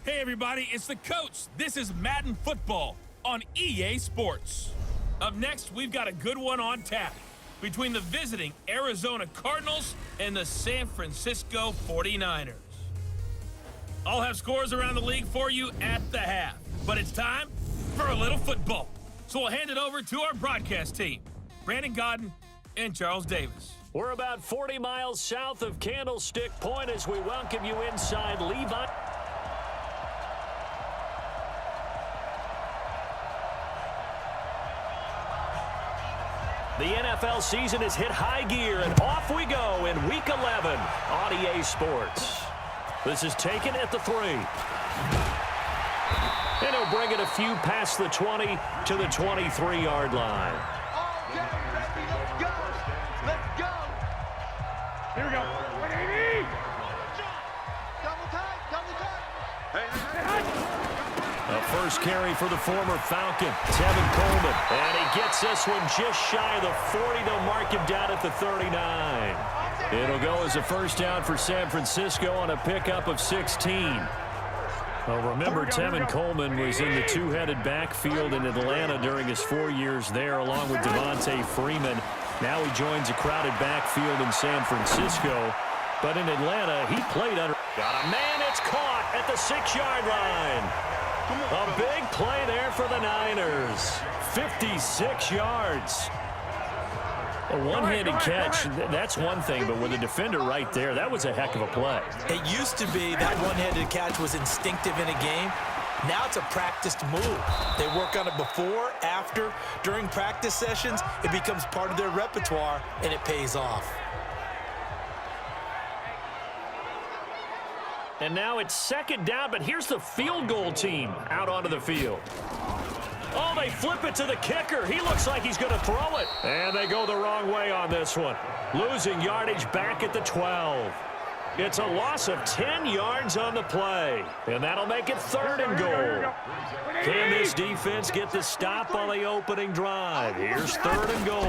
Hey everybody, it's the coach. This is Madden Football on EA Sports. Up next, we've got a good one on tap between the visiting Arizona Cardinals and the San Francisco 49ers. I'll have scores around the league for you at the half, but it's time for a little football. So we'll hand it over to our broadcast team, Brandon Godden and Charles Davis. We're about 40 miles south of Candlestick Point as we welcome you inside Levi. The NFL season has hit high gear, and off we go in Week 11 on EA Sports. This is taken at the 3. And he'll bring it a few past the 20 to the 23-yard line. Okay, ready, let's go. Let's go. Here we go. 180. Double time. Hey. A first carry for the former Falcon, Tevin Coleman. And he gets this one just shy of the 40. They'll mark him down at the 39. It'll go as a first down for San Francisco on a pickup of 16. Well, remember, Tevin Coleman was in the two-headed backfield in Atlanta during his 4 years there, along with Devontae Freeman. Now he joins a crowded backfield in San Francisco. But in Atlanta, he played under... Got a man, it's caught at the 6-yard line. A big play there for the Niners. 56 yards. A one-handed catch, that's one thing, but with a defender right there, that was a heck of a play. It used to be that one-handed catch was instinctive in a game. Now it's a practiced move. They work on it before, after, during practice sessions. It becomes part of their repertoire, and it pays off. And now it's second down, but here's the field goal team out onto the field. Oh, they flip it to the kicker. He looks like he's going to throw it. And they go the wrong way on this one. Losing yardage back at the 12. It's a loss of 10 yards on the play. And that'll make it 3rd and goal. Can this defense get the stop on the opening drive? Here's 3rd and goal.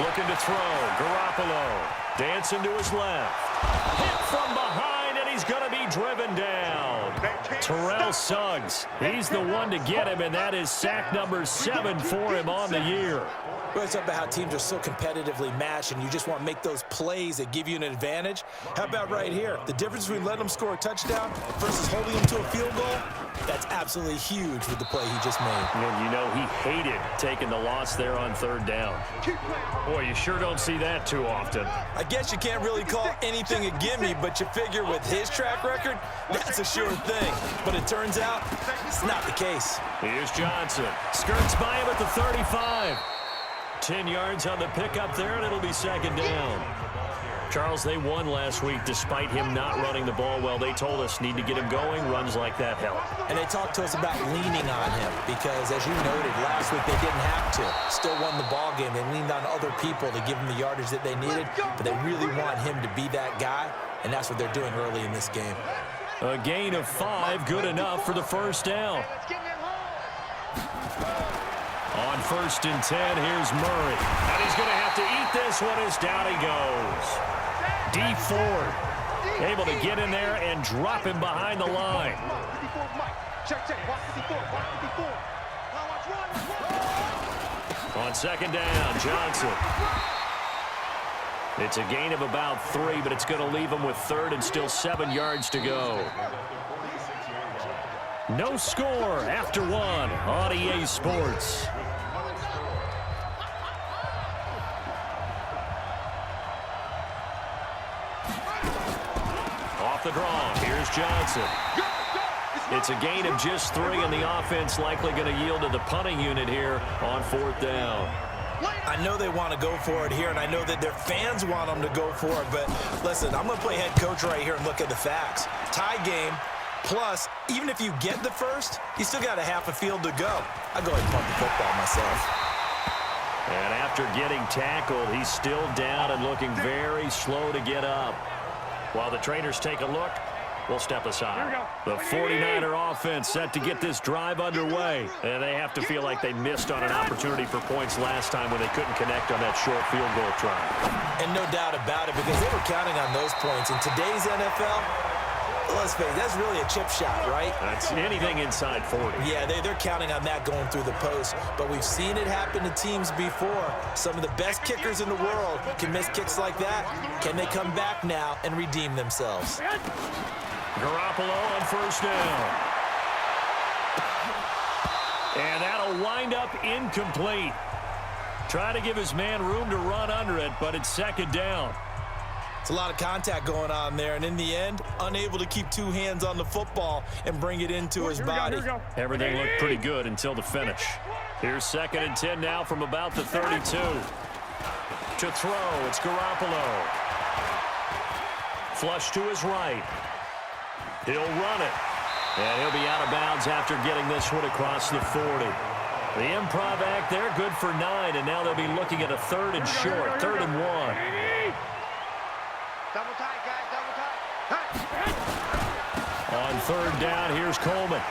Looking to throw. Garoppolo dancing to his left. Hit from behind, and he's going to be driven down. Terrell Suggs, he's the one to get him, and that is sack number 7 for him on the year. Well, it's about how teams are so competitively matched, and you just want to make those plays that give you an advantage. How about right here? The difference between letting them score a touchdown versus holding them to a field goal, that's absolutely huge with the play he just made. And you know he hated taking the loss there on 3rd down. Boy, you sure don't see that too often. I guess you can't really call anything a gimme, but you figure with his track record, that's a sure thing. But it turns out it's not the case. Here's Johnson. Skirts by him at the 35. 10 yards on the pickup there, and it'll be 2nd down. Charles, they won last week despite him not running the ball well. They told us need to get him going. Runs like that help. And they talked to us about leaning on him because, as you noted, last week they didn't have to. Still won the ball game. They leaned on other people to give them the yardage that they needed, but they really want him to be that guy, and that's what they're doing early in this game. A gain of 5, good enough for the first down. On 1st and 10, here's Murray. And he's going to have to eat this one as down he goes. D Ford able to get in there and drop him behind the line. On 2nd down, Johnson. It's a gain of about 3, but it's going to leave him with 3rd and still 7 yards to go. No score after 1 on EA Sports. Off the draw, here's Johnson. It's a gain of just 3, and the offense likely going to yield to the punting unit here on 4th down. I know they want to go for it here, and I know that their fans want them to go for it, but listen, I'm going to play head coach right here and look at the facts. Tie game, plus, even if you get the first, you still got a half a field to go. I go ahead and punt the football myself. And after getting tackled, he's still down and looking very slow to get up. While the trainers take a look, we'll step aside. The 49er offense set to get this drive underway. And they have to feel like they missed on an opportunity for points last time when they couldn't connect on that short field goal try. And no doubt about it, because they were counting on those points. In today's NFL, let's face it, that's really a chip shot, right? That's anything inside 40. Yeah, they're counting on that going through the post. But we've seen it happen to teams before. Some of the best kickers in the world can miss kicks like that. Can they come back now and redeem themselves? Garoppolo on first down. And that'll wind up incomplete. Trying to give his man room to run under it, but it's second down. It's a lot of contact going on there, and in the end, unable to keep two hands on the football and bring it into his body. Everything looked pretty good until the finish. Here's 2nd and 10 now from about the 32. To throw, it's Garoppolo. Flush to his right. He'll run it. And he'll be out of bounds after getting this one across the 40. The improv act there, good for 9, and now they'll be looking at a 3rd and short, 3rd and 1. Double tight, guys, double tight. On 3rd down, here's Coleman.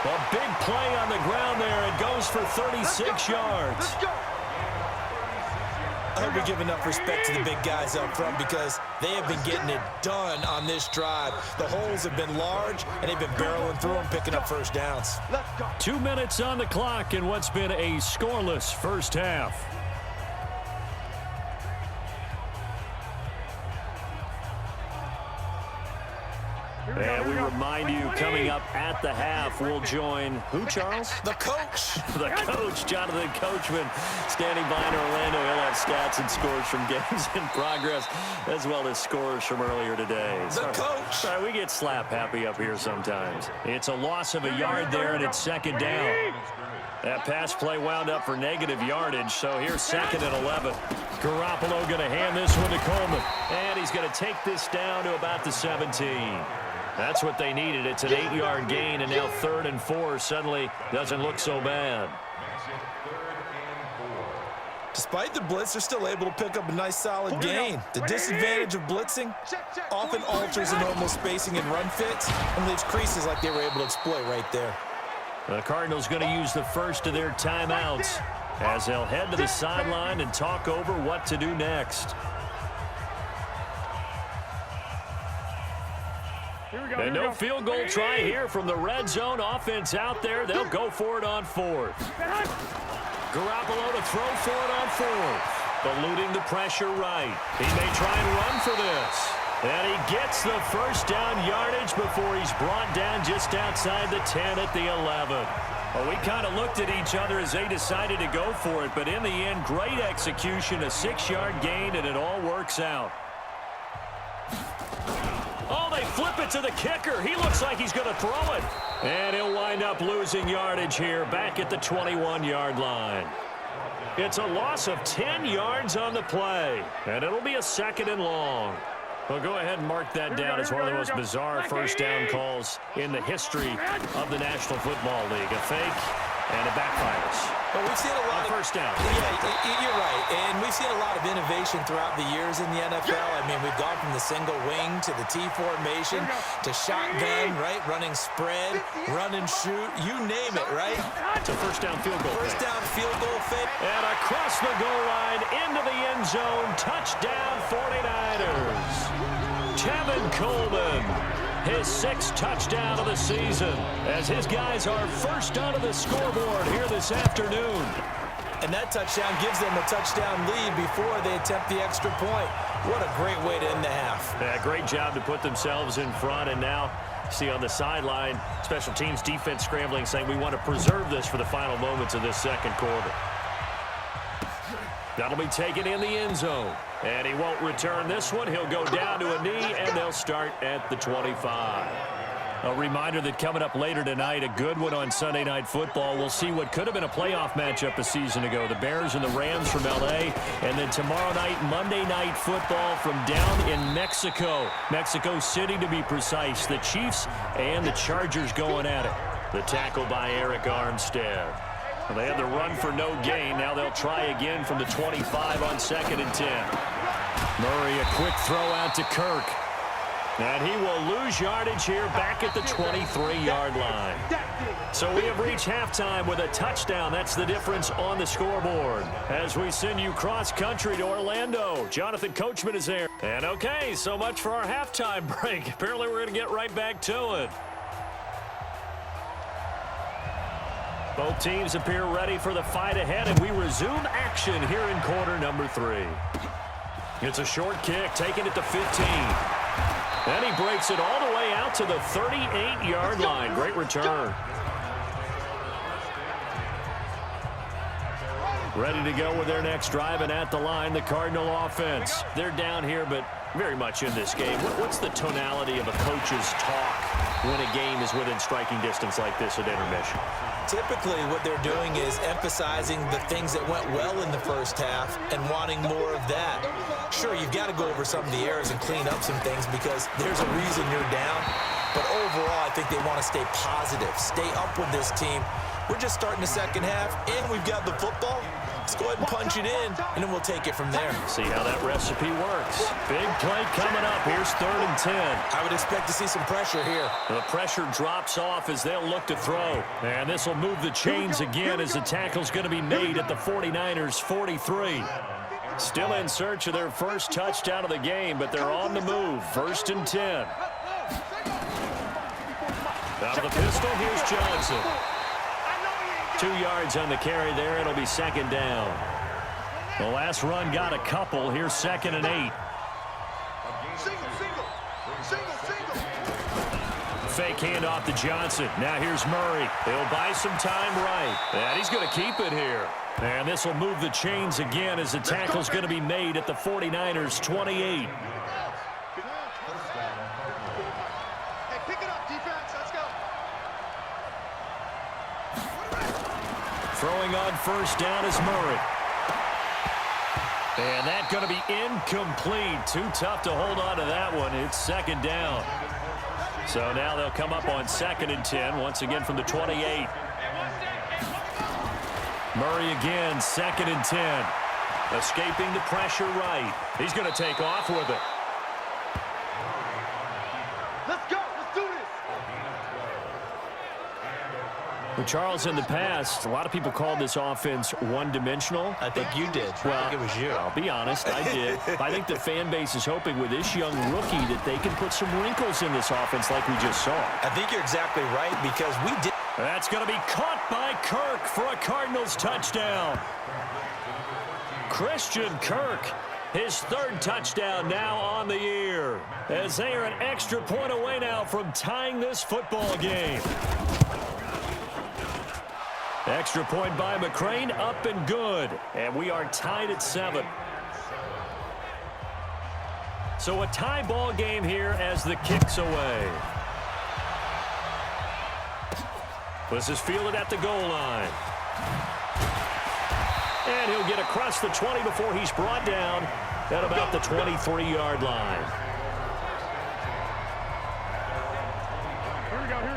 A big play on the ground there. It goes for 36 yards. Let's go. I hope we give enough respect to the big guys up front because they have been getting it done on this drive. The holes have been large, and they've been barreling through them, picking up first downs. Let's go. 2 minutes on the clock in what's been a scoreless first half. And we remind you, coming up at the half, we'll join who, Charles? The coach. The coach, Jonathan Coachman, standing by in Orlando. He'll have stats and scores from games in progress, as well as scores from earlier today. The coach. Sorry, we get slap happy up here sometimes. It's a loss of a yard there, and it's 2nd down. That pass play wound up for negative yardage, so here's 2nd and 11. Garoppolo going to hand this one to Coleman, and he's going to take this down to about the 17. That's what they needed. It's an 8-yard gain, and now 3rd and 4 suddenly doesn't look so bad. Despite the blitz, they're still able to pick up a nice solid gain. The disadvantage of blitzing often alters the normal spacing and run fits and leaves creases like they were able to exploit right there. The Cardinals going to use the first of their timeouts as they'll head to the sideline and talk over what to do next. And no field goal try here from the red zone offense out there. They'll go for it on 4th. Garoppolo to throw for it on 4th. Eluding the pressure right. He may try and run for this. And he gets the first down yardage before he's brought down just outside the 10 at the 11. Well, we kind of looked at each other as they decided to go for it, but in the end, great execution, a 6-yard gain, and it all works out. Oh, they flip it to the kicker. He looks like he's going to throw it. And he'll wind up losing yardage here back at the 21-yard line. It's a loss of 10 yards on the play, and it'll be a 2nd and long. Well, go ahead and mark that down as one of the most bizarre first down calls in the history of the National Football League. A fake, and it backfires. But we've seen a lot of first down. Yeah, you're right. And we've seen a lot of innovation throughout the years in the NFL. I mean, we've gone from the single wing to the T formation to shotgun, right? Running spread, run and shoot, you name it, right? It's a first down field goal. First down field goal fake. And across the goal line into the end zone. Touchdown 49ers. Tevin Coleman. His 6th touchdown of the season as his guys are first onto the scoreboard here this afternoon. And that touchdown gives them a touchdown lead before they attempt the extra point. What a great way to end the half. Yeah, great job to put themselves in front, and now see on the sideline, special teams defense scrambling, saying we want to preserve this for the final moments of this 2nd quarter. That'll be taken in the end zone. And he won't return this one. He'll go down to a knee, and they'll start at the 25. A reminder that coming up later tonight, a good one on Sunday Night Football. We'll see what could have been a playoff matchup a season ago. The Bears and the Rams from L.A. And then tomorrow night, Monday Night Football from down in Mexico. Mexico City, to be precise. The Chiefs and the Chargers going at it. The tackle by Eric Armstead. Well, they had the run for no gain. Now they'll try again from the 25 on 2nd and 10. Murray, a quick throw out to Kirk. And he will lose yardage here back at the 23-yard line. So we have reached halftime with a touchdown. That's the difference on the scoreboard. As we send you cross-country to Orlando, Jonathan Coachman is there. And okay, so much for our halftime break. Apparently we're going to get right back to it. Both teams appear ready for the fight ahead, and we resume action here in quarter number 3. It's a short kick, taking it to 15. And he breaks it all the way out to the 38-yard line. Great return. Ready to go with their next drive, and at the line, the Cardinal offense. They're down here, but very much in this game. What's the tonality of a coach's talk when a game is within striking distance like this at intermission? Typically, what they're doing is emphasizing the things that went well in the first half and wanting more of that. Sure, you've got to go over some of the errors and clean up some things because there's a reason you're down. But overall, I think they want to stay positive, stay up with this team. We're just starting the second half, and we've got the football. Let's go ahead and punch it in, and then we'll take it from there. See how that recipe works. Big play coming up. Here's 3rd and 10. I would expect to see some pressure here. The pressure drops off as they'll look to throw. And this will move the chains again as the tackle's going to be made at the 49ers' 43. Still in search of their first touchdown of the game, but they're on the move. 1st and 10. Out of the pistol, here's Johnson. 2 yards on the carry there. It'll be 2nd down. The last run got a couple. Here's 2nd and 8. Fake handoff to Johnson. Now here's Murray. He'll buy some time right. And he's going to keep it here. And this will move the chains again as the tackle's going to be made at the 49ers' 28. Throwing on 1st down is Murray. And that's going to be incomplete. Too tough to hold on to that one. It's 2nd down. So now they'll come up on 2nd and 10, once again from the 28. Murray again, 2nd and 10. Escaping the pressure right. He's going to take off with it. Let's go. Let's do this. Well, Charles, in the past, a lot of people called this offense one-dimensional. I think you did. Well, I think it was you. I'll be honest, I did. I think the fan base is hoping with this young rookie that they can put some wrinkles in this offense like we just saw. I think you're exactly right because we did. That's going to be caught by Kirk for a Cardinals touchdown. Christian Kirk, his 3rd touchdown now on the year, as they are an extra point away now from tying this football game. Extra point by McCrane, up and good. And we are tied at 7. So a tie ball game here as the kick's away. This is fielded at the goal line. And he'll get across the 20 before he's brought down at about the 23-yard line.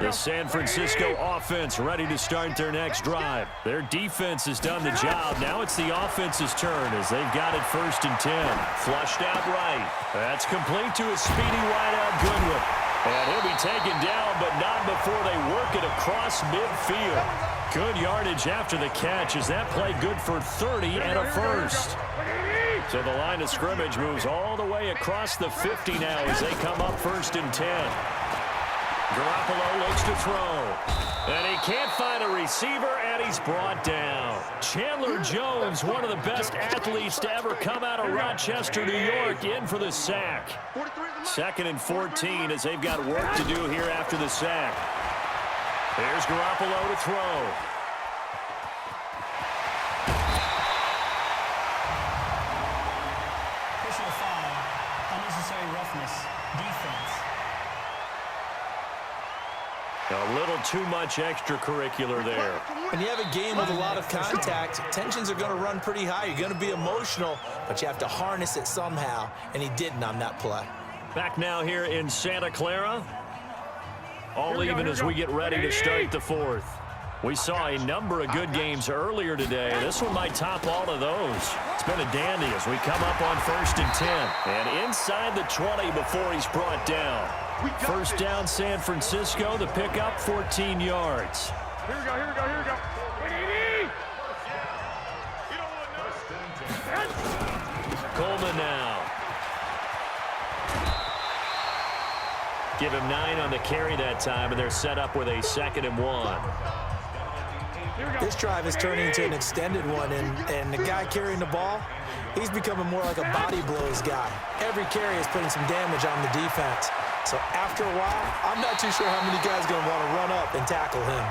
The San Francisco offense ready to start their next drive. Their defense has done the job. Now it's the offense's turn as they've got it 1st and 10. Flushed out right. That's complete to a speedy wideout Goodwin. And he'll be taken down, but not before they work it across midfield. Good yardage after the catch as that play good for 30 and a 1st. So the line of scrimmage moves all the way across the 50 now as they come up 1st and 10. Garoppolo looks to throw. And he can't find a receiver, and he's brought down. Chandler Jones, one of the best athletes to ever come out of Rochester, New York, in for the sack. 2nd and 14 as they've got work to do here after the sack. Here's Garoppolo to throw. Personal foul, unnecessary roughness, defense. A little too much extracurricular there. When you have a game with a lot of contact, tensions are going to run pretty high. You're going to be emotional, but you have to harness it somehow, and he didn't on that play. Back now here in Santa Clara. All even as we get ready to start the 4th. We saw a number of good games earlier today. This one might top all of those. It's been a dandy as we come up on 1st and 10. And inside the 20 before he's brought down. First down, San Francisco. The pickup, 14 yards. Here we go, here we go, here we go. Coleman now. Give him 9 on the carry that time, and they're set up with a 2nd and 1. This drive is turning into an extended one, and the guy carrying the ball, he's becoming more like a body blows guy. Every carry is putting some damage on the defense. So after a while, I'm not too sure how many guys are going to want to run up and tackle him.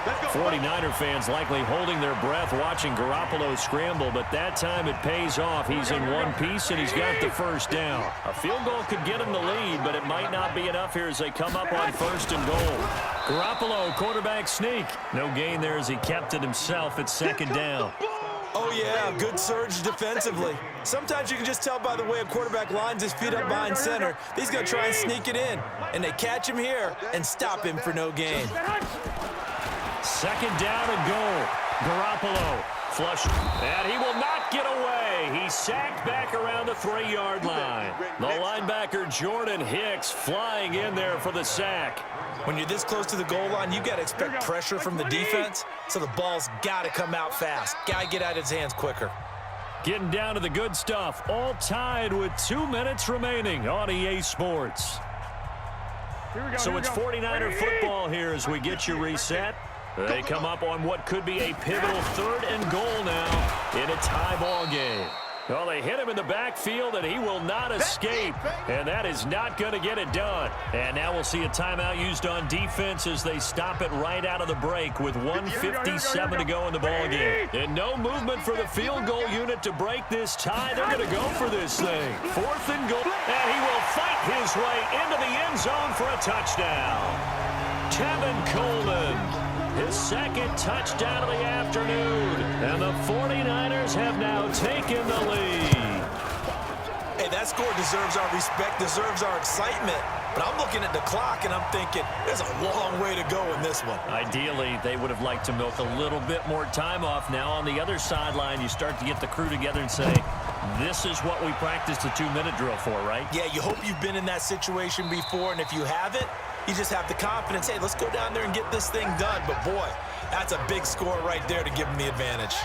49er fans likely holding their breath watching Garoppolo scramble, but that time it pays off. He's in one piece, and he's got the first down. A field goal could get him the lead, but it might not be enough here as they come up on 1st and goal. Garoppolo, quarterback sneak. No gain there as he kept it himself at 2nd down. Oh, yeah, good surge defensively. Sometimes you can just tell by the way a quarterback lines his feet up behind center. He's going to try and sneak it in, and they catch him here and stop him for no gain. 2nd down and goal. Garoppolo flush, and he will not get away. He's sacked back around the 3-yard line. The linebacker Jordan Hicks flying in there for the sack. When you're this close to the goal line, you got to expect pressure from the defense, so the ball's got to come out fast. Got to get out of his hands quicker. Getting down to the good stuff, all tied with 2 minutes remaining on EA Sports. So it's 49er football here as we get you reset. They come up on what could be a pivotal 3rd and goal now in a tie ball game. Well, they hit him in the backfield, and he will not escape, and that is not going to get it done. And now we'll see a timeout used on defense as they stop it right out of the break with 1:57 to go in the ball game. And no movement for the field goal unit to break this tie. They're going to go for this thing. 4th and goal, and he will fight his way into the end zone for a touchdown. Tevin Coleman. His 2nd touchdown of the afternoon. And the 49ers have now taken the lead. Hey, that score deserves our respect, deserves our excitement. But I'm looking at the clock, and I'm thinking there's a long way to go in this one. Ideally, they would have liked to milk a little bit more time off. Now on the other sideline, you start to get the crew together and say, this is what we practiced the 2-minute drill for, right? Yeah, you hope you've been in that situation before, and if you haven't, you just have the confidence, hey, let's go down there and get this thing done. But, boy, that's a big score right there to give them the advantage.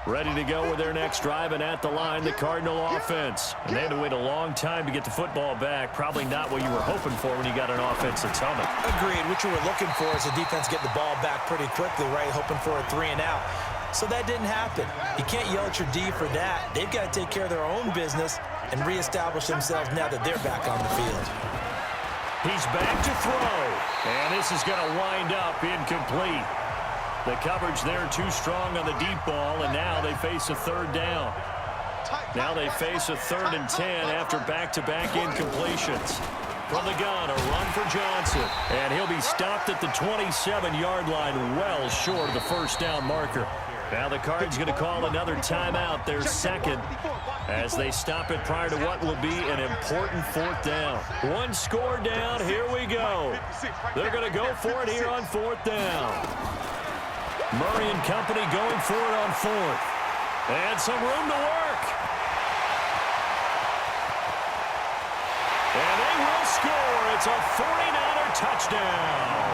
Ready to go with their next drive, and at the line, the Cardinal offense. And they had to wait a long time to get the football back. Probably not what you were hoping for when you got an offense that's humming. Agreed. What you were looking for is the defense get the ball back pretty quickly, right? Hoping for a 3 and out. So that didn't happen. You can't yell at your D for that. They've got to take care of their own business and reestablish themselves now that they're back on the field. He's back to throw, and this is going to wind up incomplete. The coverage there too strong on the deep ball, and now they face a 3rd down. Now they face a 3rd and 10 after back-to-back incompletions. From the gun, a run for Johnson, and he'll be stopped at the 27-yard line, well short of the 1st down marker. Now the Cards going to call another timeout, their 2nd, as they stop it prior to what will be an important 4th down. 1 score down, here we go. They're going to go for it here on 4th down. Murray and company going for it on 4th. And some room to work. And they will score. It's a 49er touchdown.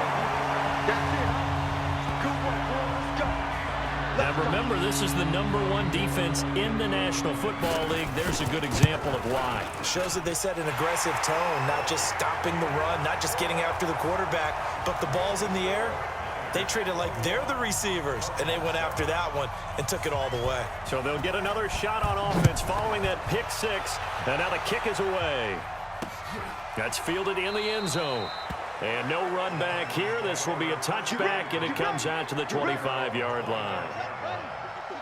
Now remember, this is the #1 defense in the National Football League. There's a good example of why. Shows that they set an aggressive tone, not just stopping the run, not just getting after the quarterback, but the ball's in the air. They treat it like they're the receivers, and they went after that one and took it all the way. So they'll get another shot on offense following that pick 6, and now the kick is away. That's fielded in the end zone. And no run back here. This will be a touchback, and it comes out to the 25-yard line.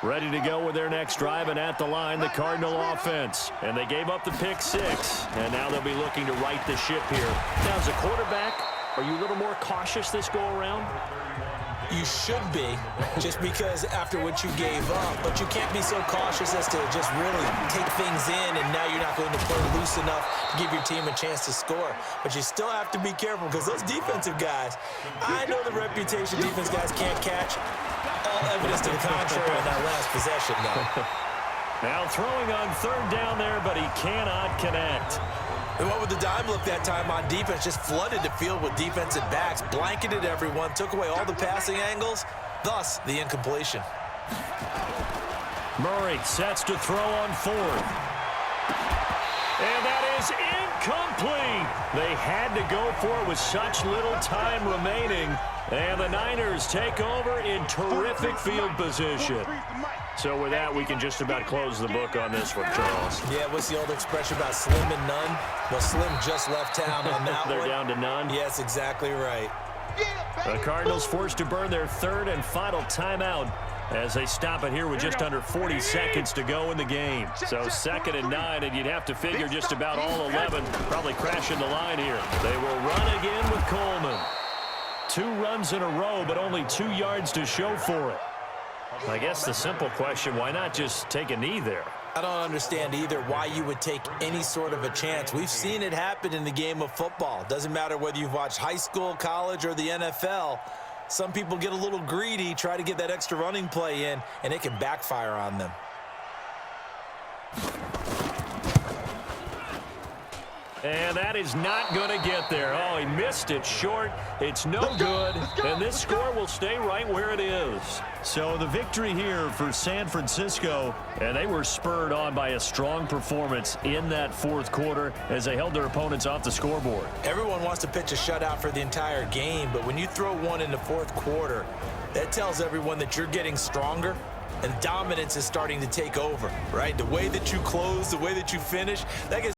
Ready to go with their next drive, and at the line, the Cardinal offense. And they gave up the pick 6, and now they'll be looking to right the ship here. Now, as a quarterback, are you a little more cautious this go-around? You should be, just because after what you gave up. But you can't be so cautious as to just really take things in, and now you're not going to play loose enough to give your team a chance to score. But you still have to be careful, because those defensive guys, I know the reputation defense guys can't catch. All evidence to the contrary on that last possession, though. Now throwing on third down there, but he cannot connect. And what would the dime look that time on defense? Just flooded the field with defensive backs, blanketed everyone, took away all the passing angles, thus the incompletion. Murray sets to throw on fourth. And that is incomplete. They had to go for it with such little time remaining. And the Niners take over in terrific field position. So with that, we can just about close the book on this one, Charles. Yeah, what's the old expression about slim and none? Well, Slim just left town on that They're one. down to none? Yes, exactly right. The Cardinals forced to burn their third and final timeout as they stop it here with just under 40 seconds to go in the game. So 2nd and 9, and you'd have to figure just about all 11 probably crashing the line here. They will run again with Coleman. 2 runs in a row, but only 2 yards to show for it. I guess the simple question, why not just take a knee there? I don't understand either why you would take any sort of a chance. We've seen it happen in the game of football. Doesn't matter whether you've watched high school, college, or the NFL. Some people get a little greedy, try to get that extra running play in, and it can backfire on them. And that is not going to get there. Oh, he missed it short. It's no good. And this score will stay right where it is. So the victory here for San Francisco. And they were spurred on by a strong performance in that fourth quarter as they held their opponents off the scoreboard. Everyone wants to pitch a shutout for the entire game, but when you throw one in the fourth quarter, that tells everyone that you're getting stronger. And dominance is starting to take over, right? The way that you close, the way that you finish, that gets